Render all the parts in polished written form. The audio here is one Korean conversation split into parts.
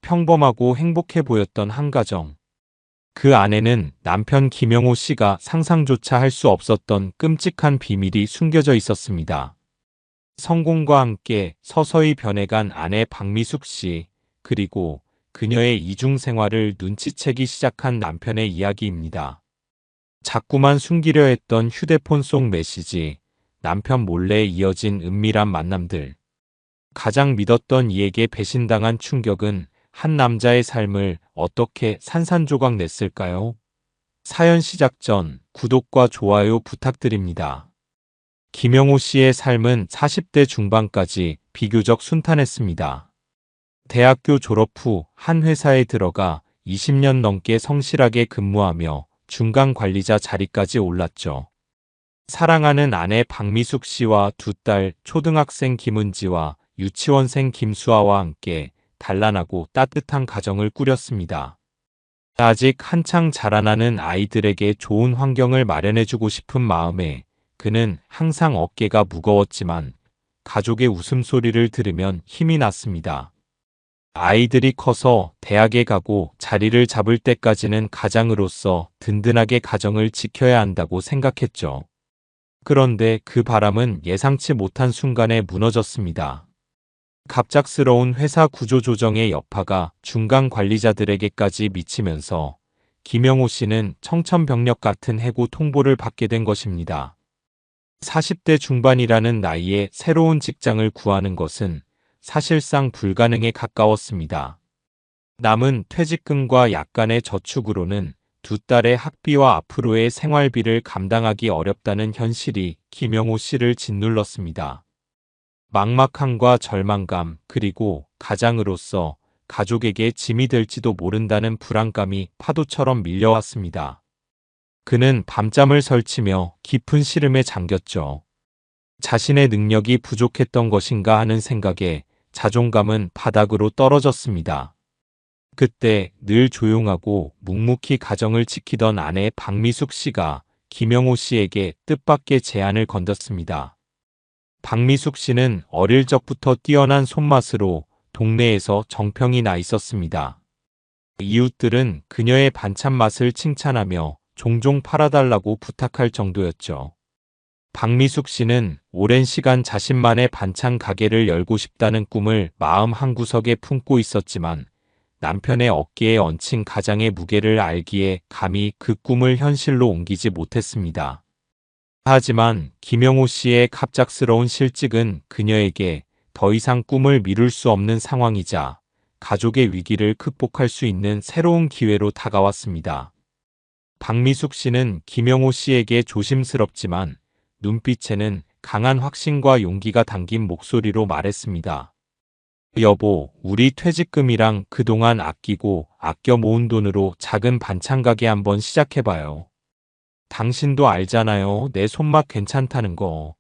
평범하고 행복해 보였던 한 가정. 그 안에는 남편 김영호 씨가 상상조차 할 수 없었던 끔찍한 비밀이 숨겨져 있었습니다. 성공과 함께 서서히 변해간 아내 박미숙 씨, 그리고 그녀의 이중 생활을 눈치채기 시작한 남편의 이야기입니다. 자꾸만 숨기려 했던 휴대폰 속 메시지, 남편 몰래 이어진 은밀한 만남들. 가장 믿었던 이에게 배신당한 충격은 한 남자의 삶을 어떻게 산산조각 냈을까요? 사연 시작 전 구독과 좋아요 부탁드립니다. 김영호 씨의 삶은 40대 중반까지 비교적 순탄했습니다. 대학교 졸업 후 한 회사에 들어가 20년 넘게 성실하게 근무하며 중간 관리자 자리까지 올랐죠. 사랑하는 아내 박미숙 씨와 두 딸 초등학생 김은지와 유치원생 김수아와 함께 단란하고 따뜻한 가정을 꾸렸습니다. 아직 한창 자라나는 아이들에게 좋은 환경을 마련해주고 싶은 마음에 그는 항상 어깨가 무거웠지만 가족의 웃음소리를 들으면 힘이 났습니다. 아이들이 커서 대학에 가고 자리를 잡을 때까지는 가장으로서 든든하게 가정을 지켜야 한다고 생각했죠. 그런데 그 바람은 예상치 못한 순간에 무너졌습니다. 갑작스러운 회사 구조조정의 여파가 중간 관리자들에게까지 미치면서 김영호 씨는 청천벽력 같은 해고 통보를 받게 된 것입니다. 40대 중반이라는 나이에 새로운 직장을 구하는 것은 사실상 불가능에 가까웠습니다. 남은 퇴직금과 약간의 저축으로는 두 딸의 학비와 앞으로의 생활비를 감당하기 어렵다는 현실이 김영호 씨를 짓눌렀습니다. 막막함과 절망감, 그리고 가장으로서 가족에게 짐이 될지도 모른다는 불안감이 파도처럼 밀려왔습니다. 그는 밤잠을 설치며 깊은 시름에 잠겼죠. 자신의 능력이 부족했던 것인가 하는 생각에 자존감은 바닥으로 떨어졌습니다. 그때 늘 조용하고 묵묵히 가정을 지키던 아내 박미숙 씨가 김영호 씨에게 뜻밖의 제안을 건졌습니다. 박미숙 씨는 어릴 적부터 뛰어난 손맛으로 동네에서 정평이 나 있었습니다. 이웃들은 그녀의 반찬 맛을 칭찬하며 종종 팔아달라고 부탁할 정도였죠. 박미숙 씨는 오랜 시간 자신만의 반찬 가게를 열고 싶다는 꿈을 마음 한구석에 품고 있었지만 남편의 어깨에 얹힌 가장의 무게를 알기에 감히 그 꿈을 현실로 옮기지 못했습니다. 하지만 김영호 씨의 갑작스러운 실직은 그녀에게 더 이상 꿈을 미룰 수 없는 상황이자 가족의 위기를 극복할 수 있는 새로운 기회로 다가왔습니다. 박미숙 씨는 김영호 씨에게 조심스럽지만 눈빛에는 강한 확신과 용기가 담긴 목소리로 말했습니다. 여보, 우리 퇴직금이랑 그동안 아끼고 아껴 모은 돈으로 작은 반찬 가게 한번 시작해봐요. 당신도 알잖아요. 내 손맛 괜찮다는 거.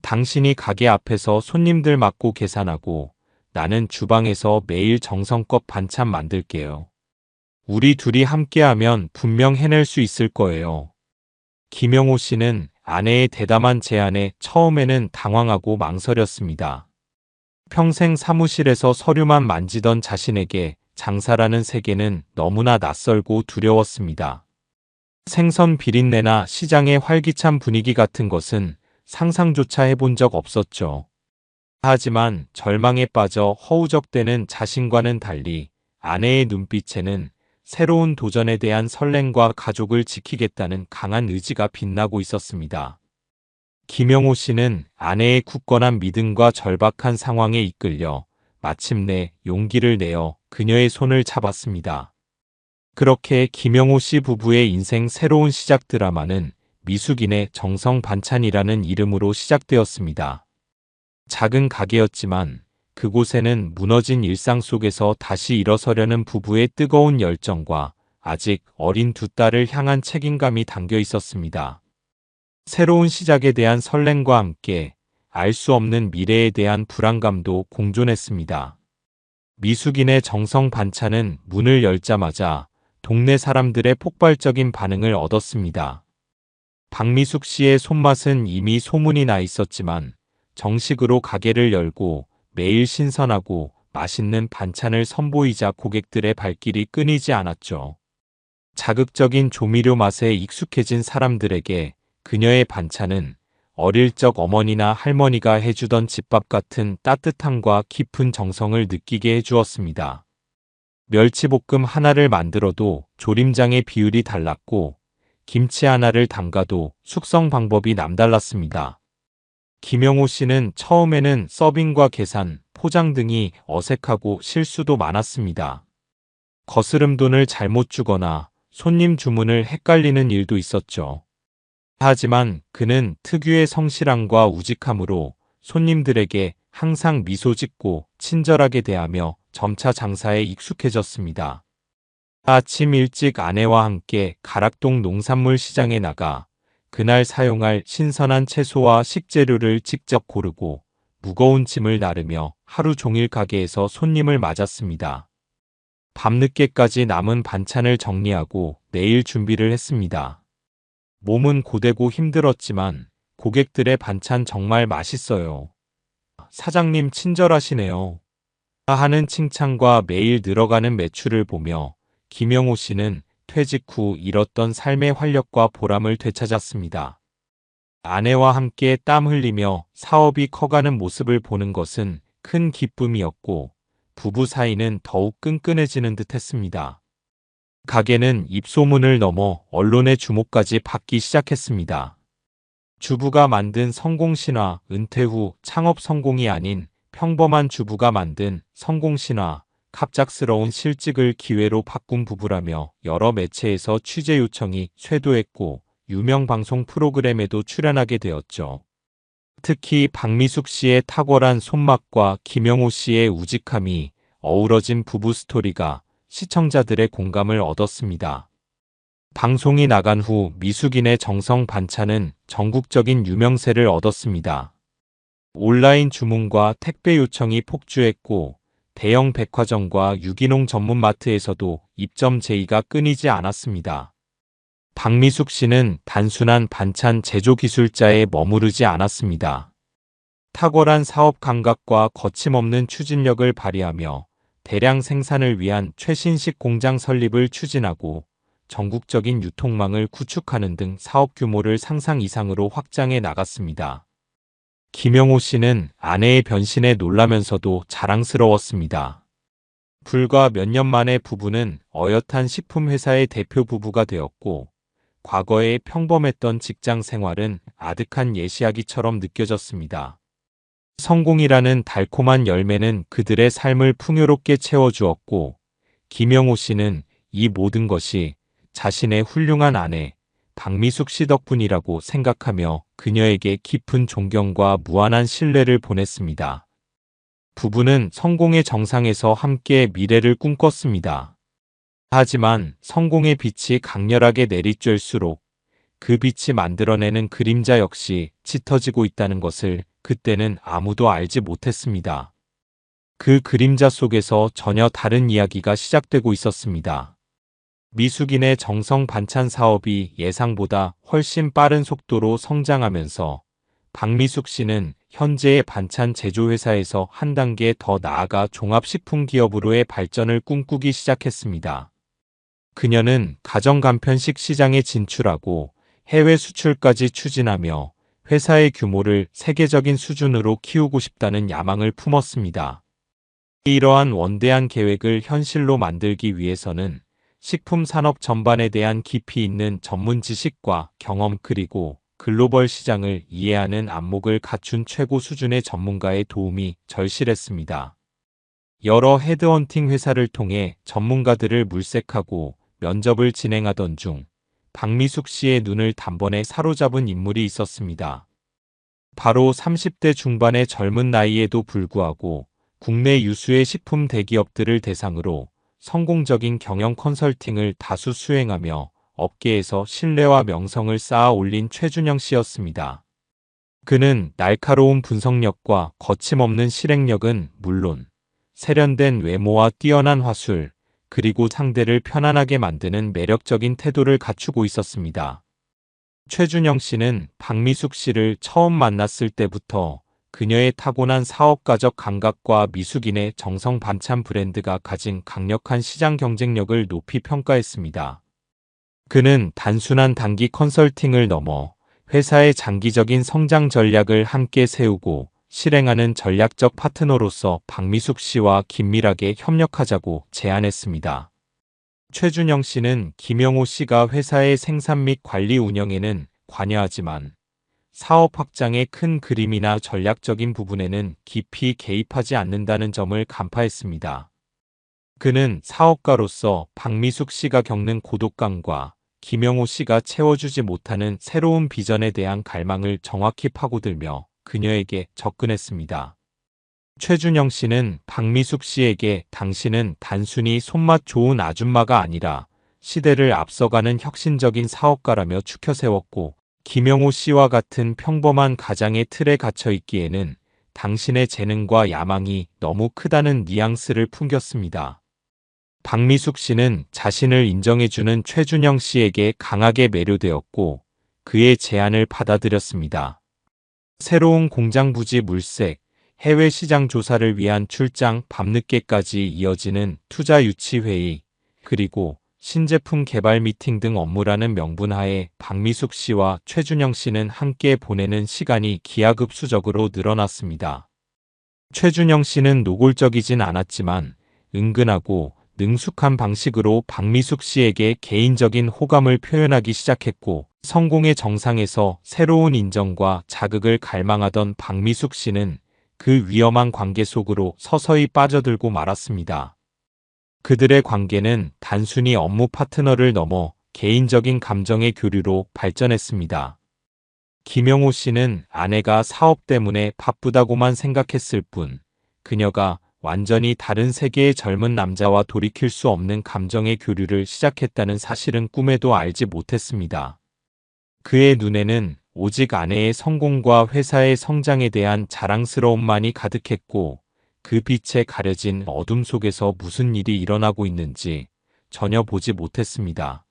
당신이 가게 앞에서 손님들 맞고 계산하고 나는 주방에서 매일 정성껏 반찬 만들게요. 우리 둘이 함께하면 분명 해낼 수 있을 거예요. 김영호 씨는 아내의 대담한 제안에 처음에는 당황하고 망설였습니다. 평생 사무실에서 서류만 만지던 자신에게 장사라는 세계는 너무나 낯설고 두려웠습니다. 생선 비린내나 시장의 활기찬 분위기 같은 것은 상상조차 해본 적 없었죠. 하지만 절망에 빠져 허우적대는 자신과는 달리 아내의 눈빛에는 새로운 도전에 대한 설렘과 가족을 지키겠다는 강한 의지가 빛나고 있었습니다. 김영호 씨는 아내의 굳건한 믿음과 절박한 상황에 이끌려 마침내 용기를 내어 그녀의 손을 잡았습니다. 그렇게 김영호 씨 부부의 인생 새로운 시작 드라마는 미숙인의 정성 반찬이라는 이름으로 시작되었습니다. 작은 가게였지만 그곳에는 무너진 일상 속에서 다시 일어서려는 부부의 뜨거운 열정과 아직 어린 두 딸을 향한 책임감이 담겨 있었습니다. 새로운 시작에 대한 설렘과 함께 알 수 없는 미래에 대한 불안감도 공존했습니다. 미숙인의 정성 반찬은 문을 열자마자 동네 사람들의 폭발적인 반응을 얻었습니다. 박미숙 씨의 손맛은 이미 소문이 나 있었지만 정식으로 가게를 열고 매일 신선하고 맛있는 반찬을 선보이자 고객들의 발길이 끊이지 않았죠. 자극적인 조미료 맛에 익숙해진 사람들에게 그녀의 반찬은 어릴 적 어머니나 할머니가 해주던 집밥 같은 따뜻함과 깊은 정성을 느끼게 해주었습니다. 멸치볶음 하나를 만들어도 조림장의 비율이 달랐고 김치 하나를 담가도 숙성 방법이 남달랐습니다. 김영호 씨는 처음에는 서빙과 계산, 포장 등이 어색하고 실수도 많았습니다. 거스름돈을 잘못 주거나 손님 주문을 헷갈리는 일도 있었죠. 하지만 그는 특유의 성실함과 우직함으로 손님들에게 항상 미소 짓고 친절하게 대하며 점차 장사에 익숙해졌습니다. 아침 일찍 아내와 함께 가락동 농산물 시장에 나가 그날 사용할 신선한 채소와 식재료를 직접 고르고 무거운 짐을 나르며 하루 종일 가게에서 손님을 맞았습니다. 밤늦게까지 남은 반찬을 정리하고 내일 준비를 했습니다. 몸은 고되고 힘들었지만 고객들의 반찬 정말 맛있어요. 사장님 친절하시네요. 하는 칭찬과 매일 늘어가는 매출을 보며 김영호 씨는 퇴직 후 잃었던 삶의 활력과 보람을 되찾았습니다. 아내와 함께 땀 흘리며 사업이 커가는 모습을 보는 것은 큰 기쁨이었고 부부 사이는 더욱 끈끈해지는 듯 했습니다. 가게는 입소문을 넘어 언론의 주목까지 받기 시작했습니다. 주부가 만든 성공신화, 은퇴 후 창업 성공이 아닌 평범한 주부가 만든 성공신화, 갑작스러운 실직을 기회로 바꾼 부부라며 여러 매체에서 취재 요청이 쇄도했고 유명 방송 프로그램에도 출연하게 되었죠. 특히 박미숙 씨의 탁월한 손맛과 김영호 씨의 우직함이 어우러진 부부 스토리가 시청자들의 공감을 얻었습니다. 방송이 나간 후 미숙인의 정성 반찬은 전국적인 유명세를 얻었습니다. 온라인 주문과 택배 요청이 폭주했고 대형 백화점과 유기농 전문 마트에서도 입점 제의가 끊이지 않았습니다. 박미숙 씨는 단순한 반찬 제조 기술자에 머무르지 않았습니다. 탁월한 사업 감각과 거침없는 추진력을 발휘하며 대량 생산을 위한 최신식 공장 설립을 추진하고 전국적인 유통망을 구축하는 등 사업 규모를 상상 이상으로 확장해 나갔습니다. 김영호 씨는 아내의 변신에 놀라면서도 자랑스러웠습니다. 불과 몇 년 만에 부부는 어엿한 식품회사의 대표 부부가 되었고 과거의 평범했던 직장 생활은 아득한 예시하기처럼 느껴졌습니다. 성공이라는 달콤한 열매는 그들의 삶을 풍요롭게 채워주었고 김영호 씨는 이 모든 것이 자신의 훌륭한 아내 박미숙 씨 덕분이라고 생각하며 그녀에게 깊은 존경과 무한한 신뢰를 보냈습니다. 부부는 성공의 정상에서 함께 미래를 꿈꿨습니다. 하지만 성공의 빛이 강렬하게 내리쬐을수록 그 빛이 만들어내는 그림자 역시 짙어지고 있다는 것을 그때는 아무도 알지 못했습니다. 그 그림자 속에서 전혀 다른 이야기가 시작되고 있었습니다. 미숙인의 정성 반찬 사업이 예상보다 훨씬 빠른 속도로 성장하면서 박미숙 씨는 현재의 반찬 제조회사에서 한 단계 더 나아가 종합식품기업으로의 발전을 꿈꾸기 시작했습니다. 그녀는 가정간편식 시장에 진출하고 해외 수출까지 추진하며 회사의 규모를 세계적인 수준으로 키우고 싶다는 야망을 품었습니다. 이러한 원대한 계획을 현실로 만들기 위해서는 식품 산업 전반에 대한 깊이 있는 전문 지식과 경험 그리고 글로벌 시장을 이해하는 안목을 갖춘 최고 수준의 전문가의 도움이 절실했습니다. 여러 헤드헌팅 회사를 통해 전문가들을 물색하고 면접을 진행하던 중 박미숙 씨의 눈을 단번에 사로잡은 인물이 있었습니다. 바로 30대 중반의 젊은 나이에도 불구하고 국내 유수의 식품 대기업들을 대상으로 성공적인 경영 컨설팅을 다수 수행하며 업계에서 신뢰와 명성을 쌓아 올린 최준영 씨였습니다. 그는 날카로운 분석력과 거침없는 실행력은 물론 세련된 외모와 뛰어난 화술, 그리고 상대를 편안하게 만드는 매력적인 태도를 갖추고 있었습니다. 최준영 씨는 박미숙 씨를 처음 만났을 때부터 그녀의 타고난 사업가적 감각과 미숙인의 정성 반찬 브랜드가 가진 강력한 시장 경쟁력을 높이 평가했습니다. 그는 단순한 단기 컨설팅을 넘어 회사의 장기적인 성장 전략을 함께 세우고 실행하는 전략적 파트너로서 박미숙 씨와 긴밀하게 협력하자고 제안했습니다. 최준영 씨는 김영호 씨가 회사의 생산 및 관리 운영에는 관여하지만 사업 확장의 큰 그림이나 전략적인 부분에는 깊이 개입하지 않는다는 점을 간파했습니다. 그는 사업가로서 박미숙 씨가 겪는 고독감과 김영호 씨가 채워주지 못하는 새로운 비전에 대한 갈망을 정확히 파고들며 그녀에게 접근했습니다. 최준영 씨는 박미숙 씨에게 당신은 단순히 손맛 좋은 아줌마가 아니라 시대를 앞서가는 혁신적인 사업가라며 추켜세웠고, 김영호 씨와 같은 평범한 가장의 틀에 갇혀 있기에는 당신의 재능과 야망이 너무 크다는 뉘앙스를 풍겼습니다. 박미숙 씨는 자신을 인정해주는 최준영 씨에게 강하게 매료되었고 그의 제안을 받아들였습니다. 새로운 공장 부지 물색, 해외 시장 조사를 위한 출장 밤늦게까지 이어지는 투자 유치 회의, 그리고 신제품 개발 미팅 등 업무라는 명분하에 박미숙 씨와 최준영 씨는 함께 보내는 시간이 기하급수적으로 늘어났습니다. 최준영 씨는 노골적이진 않았지만 은근하고 능숙한 방식으로 박미숙 씨에게 개인적인 호감을 표현하기 시작했고, 성공의 정상에서 새로운 인정과 자극을 갈망하던 박미숙 씨는 그 위험한 관계 속으로 서서히 빠져들고 말았습니다. 그들의 관계는 단순히 업무 파트너를 넘어 개인적인 감정의 교류로 발전했습니다. 김영호 씨는 아내가 사업 때문에 바쁘다고만 생각했을 뿐, 그녀가 완전히 다른 세계의 젊은 남자와 돌이킬 수 없는 감정의 교류를 시작했다는 사실은 꿈에도 알지 못했습니다. 그의 눈에는 오직 아내의 성공과 회사의 성장에 대한 자랑스러움만이 가득했고, 그 빛에 가려진 어둠 속에서 무슨 일이 일어나고 있는지 전혀 보지 못했습니다.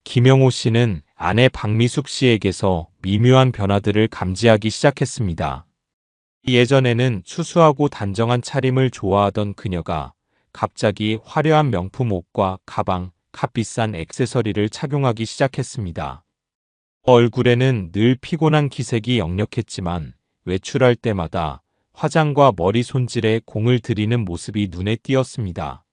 김영호 씨는 아내 박미숙 씨에게서 미묘한 변화들을 감지하기 시작했습니다. 예전에는 수수하고 단정한 차림을 좋아하던 그녀가 갑자기 화려한 명품 옷과 가방, 값비싼 액세서리를 착용하기 시작했습니다. 얼굴에는 늘 피곤한 기색이 역력했지만 외출할 때마다 화장과 머리 손질에 공을 들이는 모습이 눈에 띄었습니다.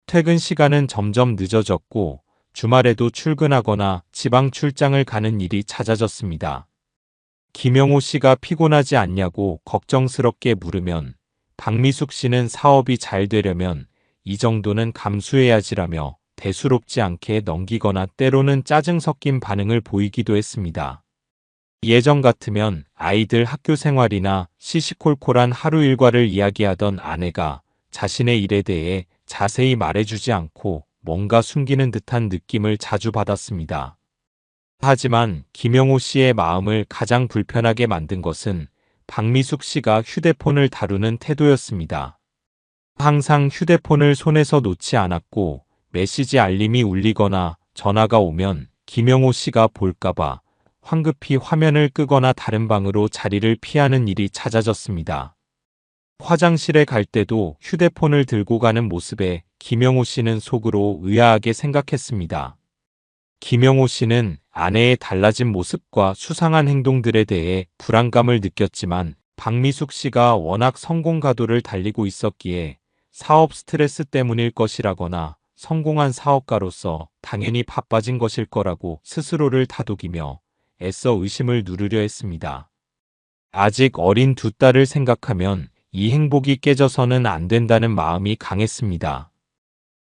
퇴근 시간은 점점 늦어졌고 주말에도 출근하거나 지방 출장을 가는 일이 잦아졌습니다. 김영호 씨가 피곤하지 않냐고 걱정스럽게 물으면 박미숙 씨는 사업이 잘 되려면 이 정도는 감수해야지라며 대수롭지 않게 넘기거나 때로는 짜증 섞인 반응을 보이기도 했습니다. 예전 같으면 아이들 학교 생활이나 시시콜콜한 하루 일과를 이야기하던 아내가 자신의 일에 대해 자세히 말해주지 않고 뭔가 숨기는 듯한 느낌을 자주 받았습니다. 하지만 김영호 씨의 마음을 가장 불편하게 만든 것은 박미숙 씨가 휴대폰을 다루는 태도였습니다. 항상 휴대폰을 손에서 놓지 않았고 메시지 알림이 울리거나 전화가 오면 김영호 씨가 볼까봐 황급히 화면을 끄거나 다른 방으로 자리를 피하는 일이 잦아졌습니다. 화장실에 갈 때도 휴대폰을 들고 가는 모습에 김영호 씨는 속으로 의아하게 생각했습니다. 김영호 씨는 아내의 달라진 모습과 수상한 행동들에 대해 불안감을 느꼈지만 박미숙 씨가 워낙 성공 가도를 달리고 있었기에 사업 스트레스 때문일 것이라거나 성공한 사업가로서 당연히 바빠진 것일 거라고 스스로를 다독이며 애써 의심을 누르려 했습니다. 아직 어린 두 딸을 생각하면 이 행복이 깨져서는 안 된다는 마음이 강했습니다.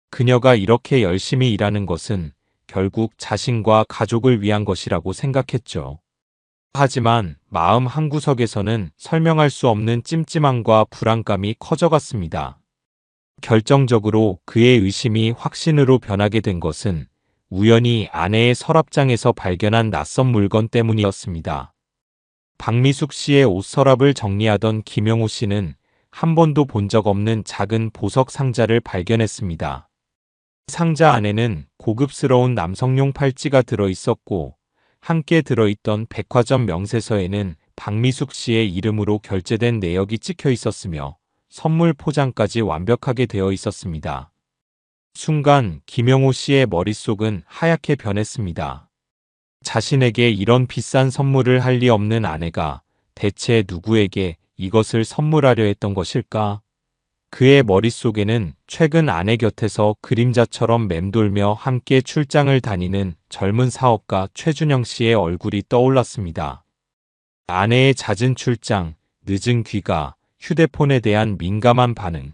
그녀가 이렇게 열심히 일하는 것은 결국 자신과 가족을 위한 것이라고 생각했죠. 하지만 마음 한구석에서는 설명할 수 없는 찜찜함과 불안감이 커져갔습니다. 결정적으로 그의 의심이 확신으로 변하게 된 것은 우연히 아내의 서랍장에서 발견한 낯선 물건 때문이었습니다. 박미숙 씨의 옷 서랍을 정리하던 김영호 씨는 한 번도 본 적 없는 작은 보석 상자를 발견했습니다. 상자 안에는 고급스러운 남성용 팔찌가 들어 있었고 함께 들어있던 백화점 명세서에는 박미숙 씨의 이름으로 결제된 내역이 찍혀 있었으며 선물 포장까지 완벽하게 되어 있었습니다. 순간 김영호 씨의 머릿속은 하얗게 변했습니다. 자신에게 이런 비싼 선물을 할 리 없는 아내가 대체 누구에게 이것을 선물하려 했던 것일까? 그의 머릿속에는 최근 아내 곁에서 그림자처럼 맴돌며 함께 출장을 다니는 젊은 사업가 최준영 씨의 얼굴이 떠올랐습니다. 아내의 잦은 출장, 늦은 귀가, 휴대폰에 대한 민감한 반응,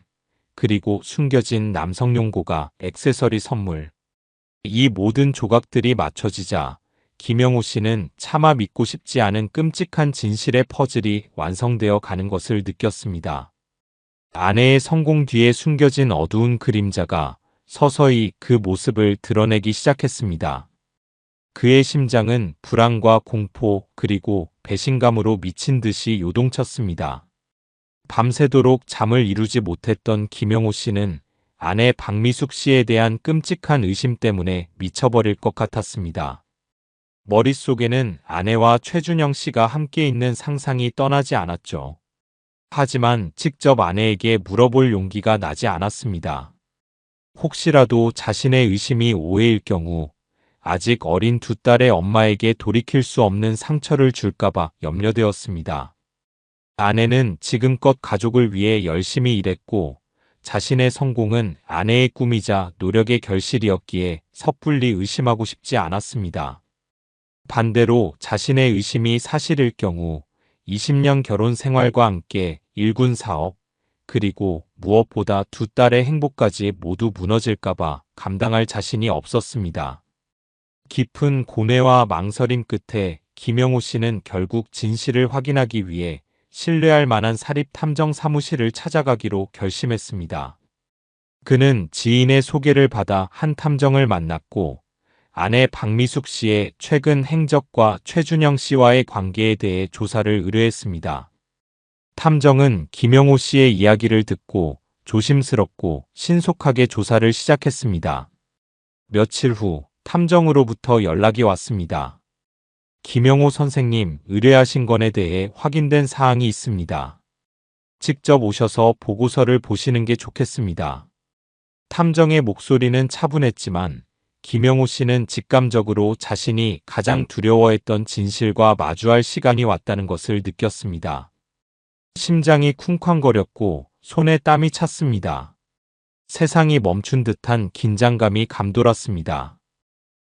그리고 숨겨진 남성용 고가, 액세서리 선물. 이 모든 조각들이 맞춰지자 김영호 씨는 차마 믿고 싶지 않은 끔찍한 진실의 퍼즐이 완성되어 가는 것을 느꼈습니다. 아내의 성공 뒤에 숨겨진 어두운 그림자가 서서히 그 모습을 드러내기 시작했습니다. 그의 심장은 불안과 공포 그리고 배신감으로 미친 듯이 요동쳤습니다. 밤새도록 잠을 이루지 못했던 김영호 씨는 아내 박미숙 씨에 대한 끔찍한 의심 때문에 미쳐버릴 것 같았습니다. 머릿속에는 아내와 최준영 씨가 함께 있는 상상이 떠나지 않았죠. 하지만 직접 아내에게 물어볼 용기가 나지 않았습니다. 혹시라도 자신의 의심이 오해일 경우 아직 어린 두 딸의 엄마에게 돌이킬 수 없는 상처를 줄까봐 염려되었습니다. 아내는 지금껏 가족을 위해 열심히 일했고 자신의 성공은 아내의 꿈이자 노력의 결실이었기에 섣불리 의심하고 싶지 않았습니다. 반대로 자신의 의심이 사실일 경우 20년 결혼 생활과 함께 일군 사업, 그리고 무엇보다 두 딸의 행복까지 모두 무너질까봐 감당할 자신이 없었습니다. 깊은 고뇌와 망설임 끝에 김영호 씨는 결국 진실을 확인하기 위해 신뢰할 만한 사립탐정 사무실을 찾아가기로 결심했습니다. 그는 지인의 소개를 받아 한 탐정을 만났고 아내 박미숙 씨의 최근 행적과 최준영 씨와의 관계에 대해 조사를 의뢰했습니다. 탐정은 김영호 씨의 이야기를 듣고 조심스럽고 신속하게 조사를 시작했습니다. 며칠 후 탐정으로부터 연락이 왔습니다. 김영호 선생님, 의뢰하신 건에 대해 확인된 사항이 있습니다. 직접 오셔서 보고서를 보시는 게 좋겠습니다. 탐정의 목소리는 차분했지만 김영호 씨는 직감적으로 자신이 가장 두려워했던 진실과 마주할 시간이 왔다는 것을 느꼈습니다. 심장이 쿵쾅거렸고 손에 땀이 찼습니다. 세상이 멈춘 듯한 긴장감이 감돌았습니다.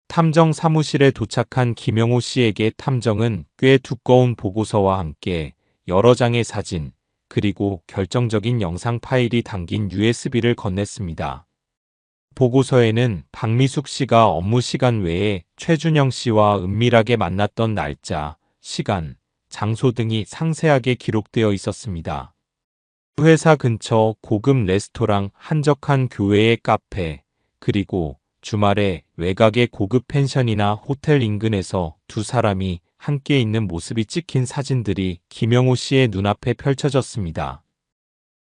탐정 사무실에 도착한 김영호 씨에게 탐정은 꽤 두꺼운 보고서와 함께 여러 장의 사진, 그리고 결정적인 영상 파일이 담긴 USB를 건넸습니다. 보고서에는 박미숙 씨가 업무 시간 외에 최준영 씨와 은밀하게 만났던 날짜, 시간, 장소 등이 상세하게 기록되어 있었습니다. 회사 근처 고급 레스토랑, 한적한 교외의 카페, 그리고 주말에 외곽의 고급 펜션이나 호텔 인근에서 두 사람이 함께 있는 모습이 찍힌 사진들이 김영호 씨의 눈앞에 펼쳐졌습니다.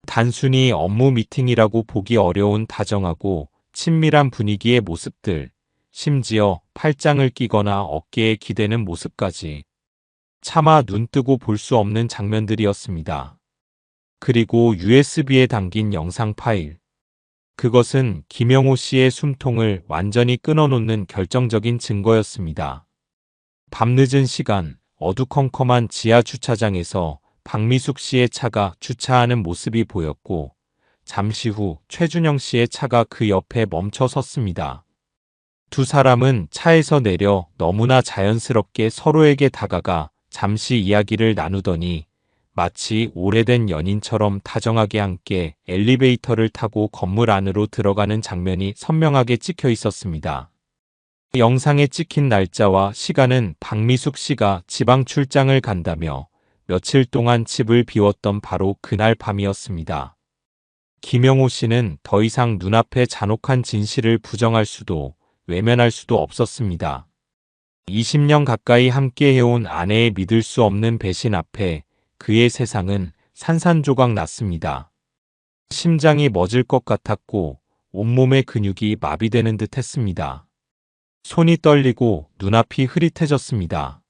단순히 업무 미팅이라고 보기 어려운 다정하고 친밀한 분위기의 모습들, 심지어 팔짱을 끼거나 어깨에 기대는 모습까지 차마 눈뜨고 볼 수 없는 장면들이었습니다. 그리고 USB에 담긴 영상 파일. 그것은 김영호 씨의 숨통을 완전히 끊어놓는 결정적인 증거였습니다. 밤늦은 시간, 어두컴컴한 지하 주차장에서 박미숙 씨의 차가 주차하는 모습이 보였고 잠시 후 최준영 씨의 차가 그 옆에 멈춰 섰습니다. 두 사람은 차에서 내려 너무나 자연스럽게 서로에게 다가가 잠시 이야기를 나누더니 마치 오래된 연인처럼 다정하게 함께 엘리베이터를 타고 건물 안으로 들어가는 장면이 선명하게 찍혀 있었습니다. 영상에 찍힌 날짜와 시간은 박미숙 씨가 지방 출장을 간다며 며칠 동안 집을 비웠던 바로 그날 밤이었습니다. 김영호 씨는 더 이상 눈앞의 잔혹한 진실을 부정할 수도 외면할 수도 없었습니다. 20년 가까이 함께 해온 아내의 믿을 수 없는 배신 앞에 그의 세상은 산산조각 났습니다. 심장이 멎을 것 같았고 온몸의 근육이 마비되는 듯 했습니다. 손이 떨리고 눈앞이 흐릿해졌습니다.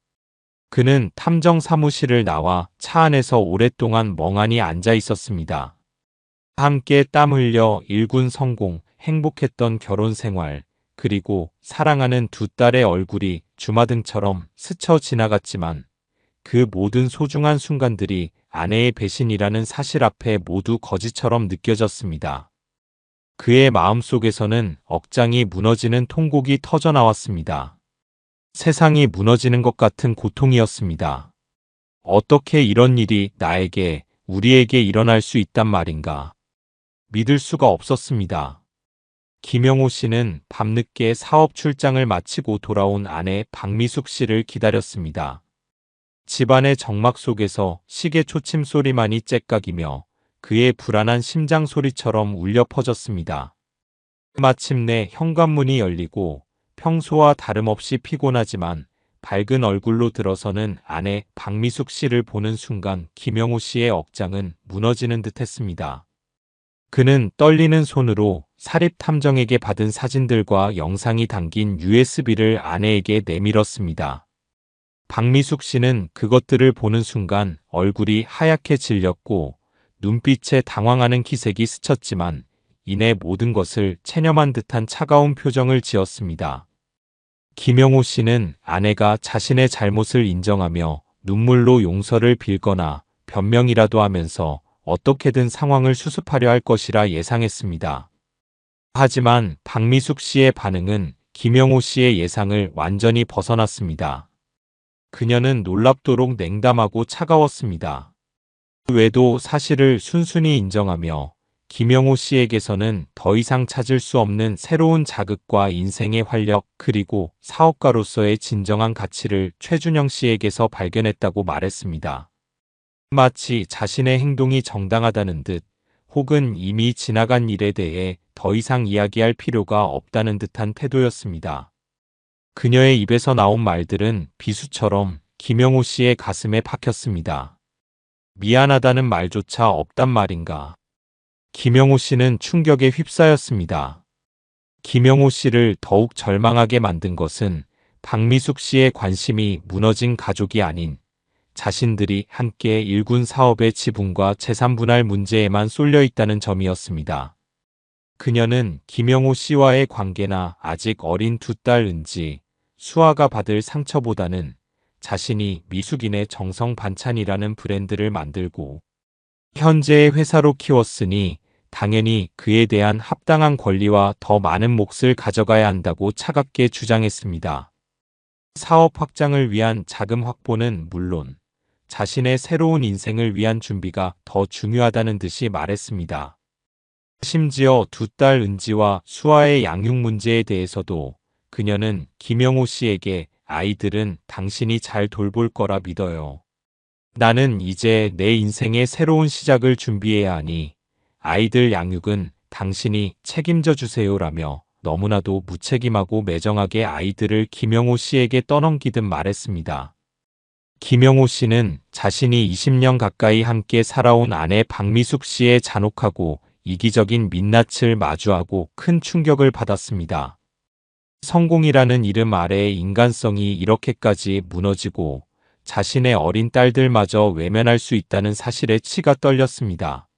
그는 탐정 사무실을 나와 차 안에서 오랫동안 멍하니 앉아 있었습니다. 함께 땀 흘려 일군 성공, 행복했던 결혼 생활, 그리고 사랑하는 두 딸의 얼굴이 주마등처럼 스쳐 지나갔지만 그 모든 소중한 순간들이 아내의 배신이라는 사실 앞에 모두 거짓처럼 느껴졌습니다. 그의 마음속에서는 억장이 무너지는 통곡이 터져나왔습니다. 세상이 무너지는 것 같은 고통이었습니다. 어떻게 이런 일이 나에게, 우리에게 일어날 수 있단 말인가. 믿을 수가 없었습니다. 김영호 씨는 밤늦게 사업 출장을 마치고 돌아온 아내 박미숙 씨를 기다렸습니다. 집안의 정막 속에서 시계 초침 소리만이 째깍이며 그의 불안한 심장 소리처럼 울려 퍼졌습니다. 마침내 현관문이 열리고 평소와 다름없이 피곤하지만 밝은 얼굴로 들어서는 아내 박미숙 씨를 보는 순간 김영호 씨의 억장은 무너지는 듯했습니다. 그는 떨리는 손으로 사립 탐정에게 받은 사진들과 영상이 담긴 USB를 아내에게 내밀었습니다. 박미숙 씨는 그것들을 보는 순간 얼굴이 하얗게 질렸고 눈빛에 당황하는 기색이 스쳤지만 이내 모든 것을 체념한 듯한 차가운 표정을 지었습니다. 김영호 씨는 아내가 자신의 잘못을 인정하며 눈물로 용서를 빌거나 변명이라도 하면서 어떻게든 상황을 수습하려 할 것이라 예상했습니다. 하지만 박미숙 씨의 반응은 김영호 씨의 예상을 완전히 벗어났습니다. 그녀는 놀랍도록 냉담하고 차가웠습니다. 그 외에도 사실을 순순히 인정하며 김영호 씨에게서는 더 이상 찾을 수 없는 새로운 자극과 인생의 활력 그리고 사업가로서의 진정한 가치를 최준영 씨에게서 발견했다고 말했습니다. 마치 자신의 행동이 정당하다는 듯 혹은 이미 지나간 일에 대해 더 이상 이야기할 필요가 없다는 듯한 태도였습니다. 그녀의 입에서 나온 말들은 비수처럼 김영호 씨의 가슴에 박혔습니다. 미안하다는 말조차 없단 말인가. 김영호 씨는 충격에 휩싸였습니다. 김영호 씨를 더욱 절망하게 만든 것은 박미숙 씨의 관심이 무너진 가족이 아닌 자신들이 함께 일군 사업의 지분과 재산 분할 문제에만 쏠려 있다는 점이었습니다. 그녀는 김영호 씨와의 관계나 아직 어린 두 딸 은지, 수아가 받을 상처보다는 자신이 미숙인의 정성 반찬이라는 브랜드를 만들고 현재의 회사로 키웠으니 당연히 그에 대한 합당한 권리와 더 많은 몫을 가져가야 한다고 차갑게 주장했습니다. 사업 확장을 위한 자금 확보는 물론 자신의 새로운 인생을 위한 준비가 더 중요하다는 듯이 말했습니다. 심지어 두 딸 은지와 수아의 양육 문제에 대해서도 그녀는 김영호 씨에게 아이들은 당신이 잘 돌볼 거라 믿어요. 나는 이제 내 인생의 새로운 시작을 준비해야 하니 아이들 양육은 당신이 책임져 주세요라며 너무나도 무책임하고 매정하게 아이들을 김영호 씨에게 떠넘기듯 말했습니다. 김영호 씨는 자신이 20년 가까이 함께 살아온 아내 박미숙 씨의 잔혹하고 이기적인 민낯을 마주하고 큰 충격을 받았습니다. 성공이라는 이름 아래의 인간성이 이렇게까지 무너지고 자신의 어린 딸들마저 외면할 수 있다는 사실에 치가 떨렸습니다.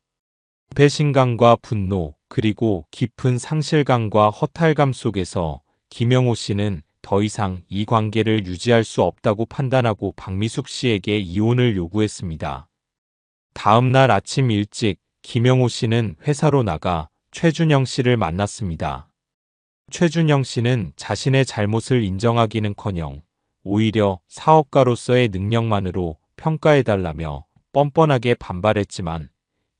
배신감과 분노, 그리고 깊은 상실감과 허탈감 속에서 김영호 씨는 더 이상 이 관계를 유지할 수 없다고 판단하고 박미숙 씨에게 이혼을 요구했습니다. 다음 날 아침 일찍 김영호 씨는 회사로 나가 최준영 씨를 만났습니다. 최준영 씨는 자신의 잘못을 인정하기는커녕 오히려 사업가로서의 능력만으로 평가해달라며 뻔뻔하게 반발했지만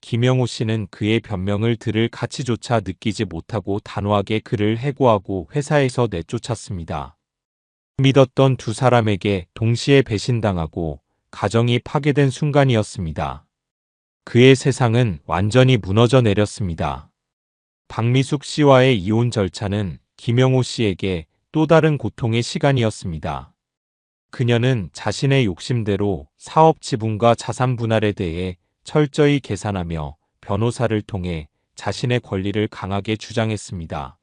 김영호 씨는 그의 변명을 들을 가치조차 느끼지 못하고 단호하게 그를 해고하고 회사에서 내쫓았습니다. 믿었던 두 사람에게 동시에 배신당하고 가정이 파괴된 순간이었습니다. 그의 세상은 완전히 무너져 내렸습니다. 박미숙 씨와의 이혼 절차는 김영호 씨에게 또 다른 고통의 시간이었습니다. 그녀는 자신의 욕심대로 사업 지분과 자산 분할에 대해 철저히 계산하며 변호사를 통해 자신의 권리를 강하게 주장했습니다.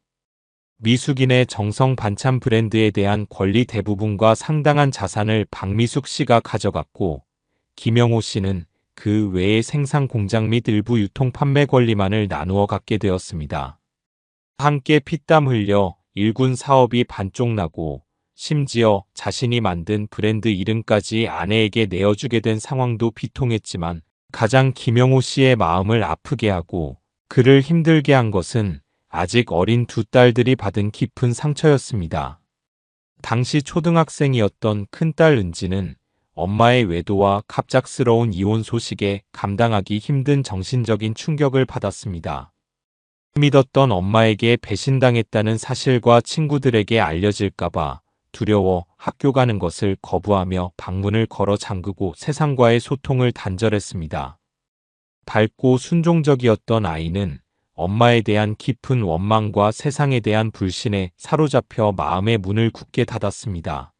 미숙인의 정성 반찬 브랜드에 대한 권리 대부분과 상당한 자산을 박미숙 씨가 가져갔고, 김영호 씨는 그 외의 생산 공장 및 일부 유통 판매 권리만을 나누어 갖게 되었습니다. 함께 피땀 흘려 일군 사업이 반쪽 나고 심지어 자신이 만든 브랜드 이름까지 아내에게 내어주게 된 상황도 비통했지만 가장 김영호 씨의 마음을 아프게 하고 그를 힘들게 한 것은 아직 어린 두 딸들이 받은 깊은 상처였습니다. 당시 초등학생이었던 큰딸 은지는 엄마의 외도와 갑작스러운 이혼 소식에 감당하기 힘든 정신적인 충격을 받았습니다. 믿었던 엄마에게 배신당했다는 사실과 친구들에게 알려질까봐 두려워 학교 가는 것을 거부하며 방문을 걸어 잠그고 세상과의 소통을 단절했습니다. 밝고 순종적이었던 아이는 엄마에 대한 깊은 원망과 세상에 대한 불신에 사로잡혀 마음의 문을 굳게 닫았습니다.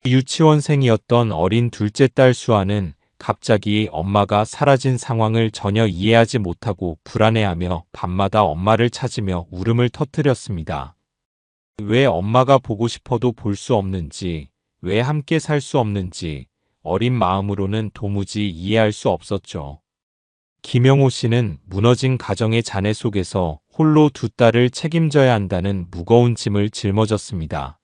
유치원생이었던 어린 둘째 딸 수아는 갑자기 엄마가 사라진 상황을 전혀 이해하지 못하고 불안해하며 밤마다 엄마를 찾으며 울음을 터뜨렸습니다. 왜 엄마가 보고 싶어도 볼 수 없는지, 왜 함께 살 수 없는지 어린 마음으로는 도무지 이해할 수 없었죠. 김영호 씨는 무너진 가정의 잔해 속에서 홀로 두 딸을 책임져야 한다는 무거운 짐을 짊어졌습니다.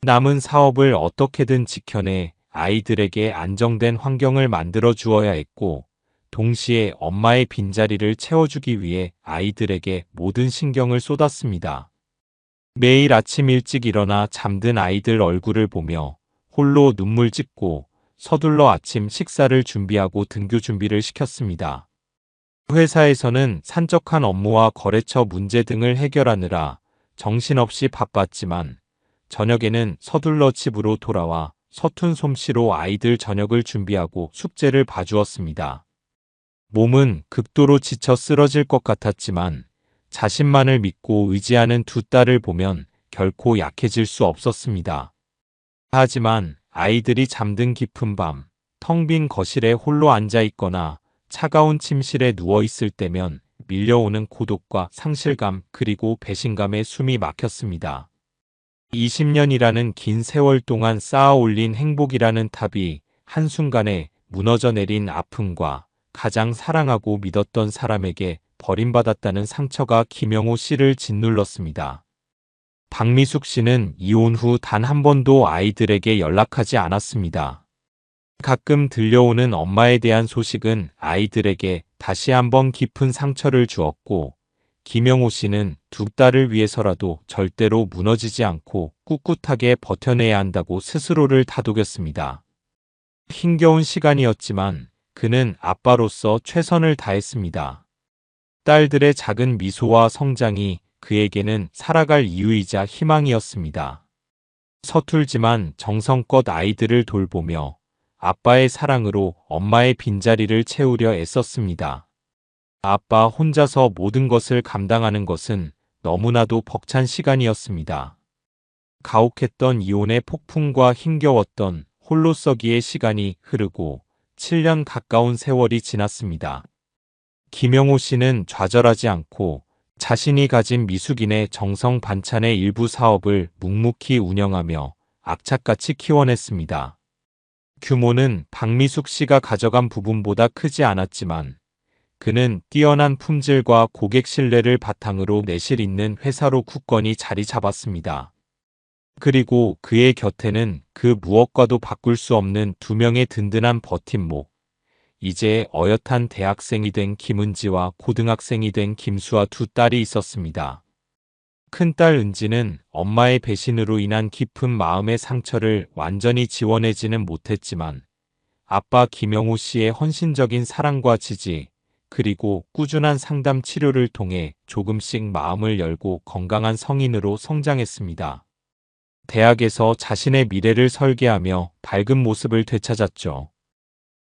남은 사업을 어떻게든 지켜내 아이들에게 안정된 환경을 만들어 주어야 했고, 동시에 엄마의 빈자리를 채워주기 위해 아이들에게 모든 신경을 쏟았습니다. 매일 아침 일찍 일어나 잠든 아이들 얼굴을 보며 홀로 눈물 짓고 서둘러 아침 식사를 준비하고 등교 준비를 시켰습니다. 회사에서는 산적한 업무와 거래처 문제 등을 해결하느라 정신없이 바빴지만 저녁에는 서둘러 집으로 돌아와 서툰 솜씨로 아이들 저녁을 준비하고 숙제를 봐주었습니다. 몸은 극도로 지쳐 쓰러질 것 같았지만 자신만을 믿고 의지하는 두 딸을 보면 결코 약해질 수 없었습니다. 하지만 아이들이 잠든 깊은 밤, 텅 빈 거실에 홀로 앉아 있거나 차가운 침실에 누워 있을 때면 밀려오는 고독과 상실감 그리고 배신감에 숨이 막혔습니다. 20년이라는 긴 세월 동안 쌓아 올린 행복이라는 탑이 한순간에 무너져 내린 아픔과 가장 사랑하고 믿었던 사람에게 버림받았다는 상처가 김영호 씨를 짓눌렀습니다. 박미숙 씨는 이혼 후 단 한 번도 아이들에게 연락하지 않았습니다. 가끔 들려오는 엄마에 대한 소식은 아이들에게 다시 한번 깊은 상처를 주었고, 김영호 씨는 두 딸을 위해서라도 절대로 무너지지 않고 꿋꿋하게 버텨내야 한다고 스스로를 다독였습니다. 힘겨운 시간이었지만 그는 아빠로서 최선을 다했습니다. 딸들의 작은 미소와 성장이 그에게는 살아갈 이유이자 희망이었습니다. 서툴지만 정성껏 아이들을 돌보며 아빠의 사랑으로 엄마의 빈자리를 채우려 애썼습니다. 아빠 혼자서 모든 것을 감당하는 것은 너무나도 벅찬 시간이었습니다. 가혹했던 이혼의 폭풍과 힘겨웠던 홀로서기의 시간이 흐르고 7년 가까운 세월이 지났습니다. 김영호 씨는 좌절하지 않고 자신이 가진 미숙인의 정성 반찬의 일부 사업을 묵묵히 운영하며 악착같이 키워냈습니다. 규모는 박미숙 씨가 가져간 부분보다 크지 않았지만 그는 뛰어난 품질과 고객 신뢰를 바탕으로 내실 있는 회사로 굳건히 자리 잡았습니다. 그리고 그의 곁에는 그 무엇과도 바꿀 수 없는 두 명의 든든한 버팀목, 이제 어엿한 대학생이 된 김은지와 고등학생이 된 김수아 두 딸이 있었습니다. 큰딸 은지는 엄마의 배신으로 인한 깊은 마음의 상처를 완전히 지워내지는 못했지만 아빠 김영호 씨의 헌신적인 사랑과 지지, 그리고 꾸준한 상담 치료를 통해 조금씩 마음을 열고 건강한 성인으로 성장했습니다. 대학에서 자신의 미래를 설계하며 밝은 모습을 되찾았죠.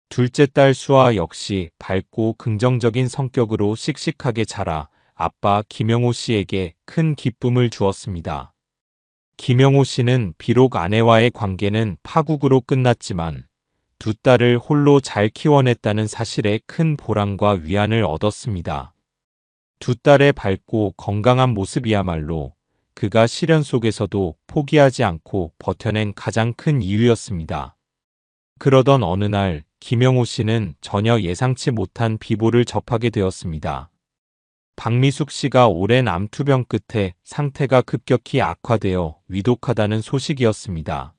둘째 딸 수아 역시 밝고 긍정적인 성격으로 씩씩하게 자라 아빠 김영호 씨에게 큰 기쁨을 주었습니다. 김영호 씨는 비록 아내와의 관계는 파국으로 끝났지만 두 딸을 홀로 잘 키워냈다는 사실에 큰 보람과 위안을 얻었습니다. 두 딸의 밝고 건강한 모습이야말로 그가 시련 속에서도 포기하지 않고 버텨낸 가장 큰 이유였습니다. 그러던 어느 날 김영호 씨는 전혀 예상치 못한 비보를 접하게 되었습니다. 박미숙 씨가 오랜 암투병 끝에 상태가 급격히 악화되어 위독하다는 소식이었습니다.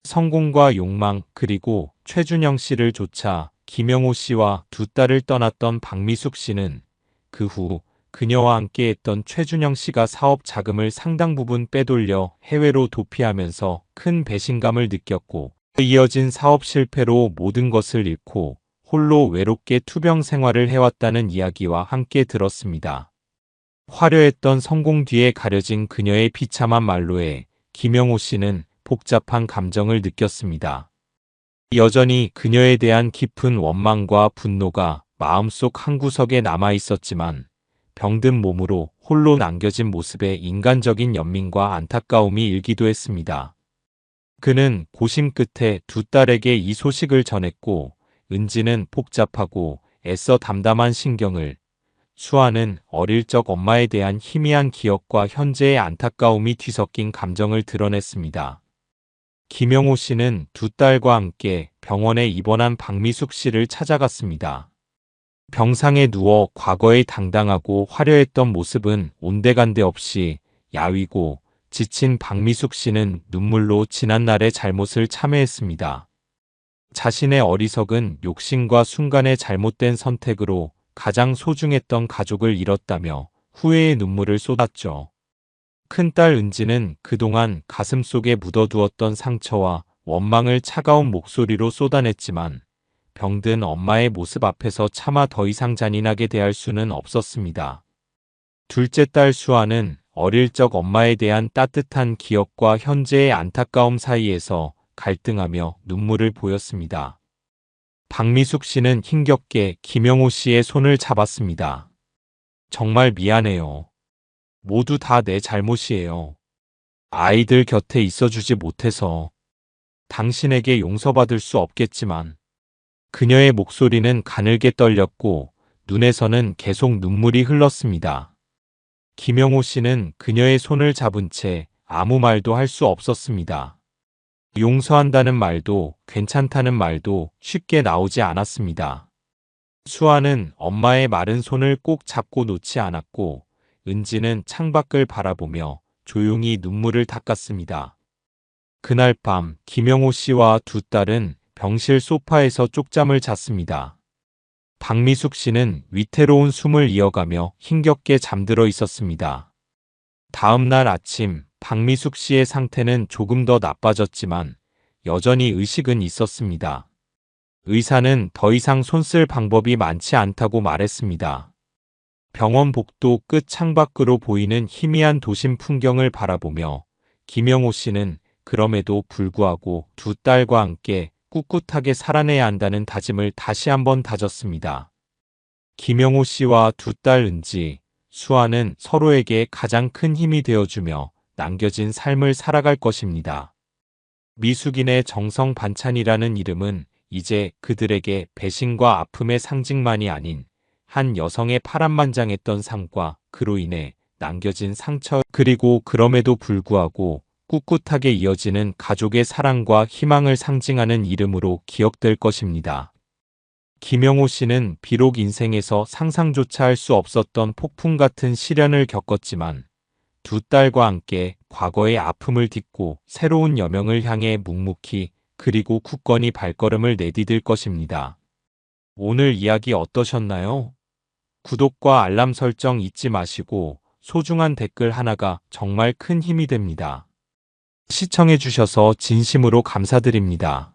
성공과 욕망 그리고 최준영 씨를 좇아 김영호 씨와 두 딸을 떠났던 박미숙 씨는 그 후 그녀와 함께했던 최준영 씨가 사업 자금을 상당 부분 빼돌려 해외로 도피하면서 큰 배신감을 느꼈고 이어진 사업 실패로 모든 것을 잃고 홀로 외롭게 투병 생활을 해왔다는 이야기와 함께 들었습니다. 화려했던 성공 뒤에 가려진 그녀의 비참한 말로에 김영호 씨는 복잡한 감정을 느꼈습니다. 여전히 그녀에 대한 깊은 원망과 분노가 마음속 한구석에 남아 있었지만 병든 몸으로 홀로 남겨진 모습에 인간적인 연민과 안타까움이 일기도 했습니다. 그는 고심 끝에 두 딸에게 이 소식을 전했고 은지는 복잡하고 애써 담담한 신경을, 수아는 어릴 적 엄마에 대한 희미한 기억과 현재의 안타까움이 뒤섞인 감정을 드러냈습니다. 김영호 씨는 두 딸과 함께 병원에 입원한 박미숙 씨를 찾아갔습니다. 병상에 누워 과거의 당당하고 화려했던 모습은 온데간데 없이 야위고 지친 박미숙 씨는 눈물로 지난날의 잘못을 참회했습니다. 자신의 어리석은 욕심과 순간의 잘못된 선택으로 가장 소중했던 가족을 잃었다며 후회의 눈물을 쏟았죠. 큰딸 은지는 그동안 가슴속에 묻어두었던 상처와 원망을 차가운 목소리로 쏟아냈지만 병든 엄마의 모습 앞에서 차마 더 이상 잔인하게 대할 수는 없었습니다. 둘째 딸 수아는 어릴 적 엄마에 대한 따뜻한 기억과 현재의 안타까움 사이에서 갈등하며 눈물을 보였습니다. 박미숙 씨는 힘겹게 김영호 씨의 손을 잡았습니다. 정말 미안해요. 모두 다 내 잘못이에요. 아이들 곁에 있어주지 못해서. 당신에게 용서받을 수 없겠지만. 그녀의 목소리는 가늘게 떨렸고 눈에서는 계속 눈물이 흘렀습니다. 김영호 씨는 그녀의 손을 잡은 채 아무 말도 할 수 없었습니다. 용서한다는 말도 괜찮다는 말도 쉽게 나오지 않았습니다. 수아는 엄마의 마른 손을 꼭 잡고 놓지 않았고 은지는 창밖을 바라보며 조용히 눈물을 닦았습니다. 그날 밤 김영호 씨와 두 딸은 병실 소파에서 쪽잠을 잤습니다. 박미숙 씨는 위태로운 숨을 이어가며 힘겹게 잠들어 있었습니다. 다음 날 아침 박미숙 씨의 상태는 조금 더 나빠졌지만 여전히 의식은 있었습니다. 의사는 더 이상 손쓸 방법이 많지 않다고 말했습니다. 병원 복도 끝 창밖으로 보이는 희미한 도심 풍경을 바라보며 김영호 씨는 그럼에도 불구하고 두 딸과 함께 꿋꿋하게 살아내야 한다는 다짐을 다시 한번 다졌습니다. 김영호 씨와 두 딸 은지, 수아는 서로에게 가장 큰 힘이 되어주며 남겨진 삶을 살아갈 것입니다. 미숙인의 정성 반찬이라는 이름은 이제 그들에게 배신과 아픔의 상징만이 아닌 한 여성의 파란만장했던 삶과 그로 인해 남겨진 상처 그리고 그럼에도 불구하고 꿋꿋하게 이어지는 가족의 사랑과 희망을 상징하는 이름으로 기억될 것입니다. 김영호 씨는 비록 인생에서 상상조차 할 수 없었던 폭풍 같은 시련을 겪었지만 두 딸과 함께 과거의 아픔을 딛고 새로운 여명을 향해 묵묵히 그리고 굳건히 발걸음을 내디딜 것입니다. 오늘 이야기 어떠셨나요? 구독과 알람 설정 잊지 마시고 소중한 댓글 하나가 정말 큰 힘이 됩니다. 시청해주셔서 진심으로 감사드립니다.